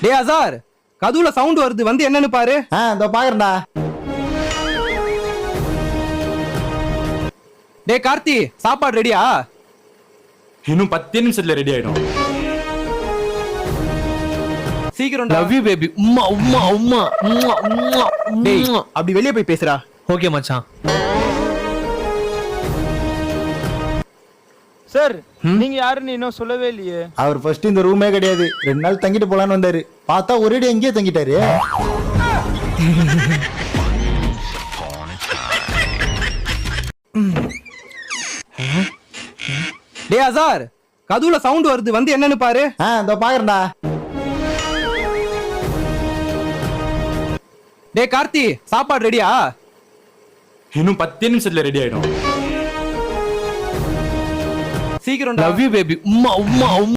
டேய் அசார், கதுவுல சவுண்ட் வருது, வந்து என்னன்னு பாரு. இதோ பாக்குறேன்டா. டேய் கார்த்தி, சாப்பாடு ரெடியா? இன்னும் 10 நிமிஷத்துல ரெடி ஆயிடும். சீக்கிரம். Love you baby. உம்மா உம்மா உம்மா உம்மா உம்மா. டேய் அப்படி வெளியே போய் பேசுறா. ஓகே மச்சான். சார் நீங்க யாருன்னு இன்னும் சொல்லவே இல்லையே. அவர் ஃபர்ஸ்ட் இந்த ரூமே கிடையாது, 2 நாள் தங்கிட்டு போலான்னு வந்தாரு. பார்த்தா ஒரேடி எங்கேயே தங்கிட்டாரு. டேய் அசார், கதுவுல சவுண்ட் வருது, வந்து என்னன்னு பாரு. இதோ பாக்குறேன்டா. டேய் கார்த்தி, சாப்பாடு ரெடியா? இன்னும் 10 நிமிஷத்துல ரெடி ஆயிடும். சீக்கிரம். Love you baby. உம்மா உம்மா உம்மா.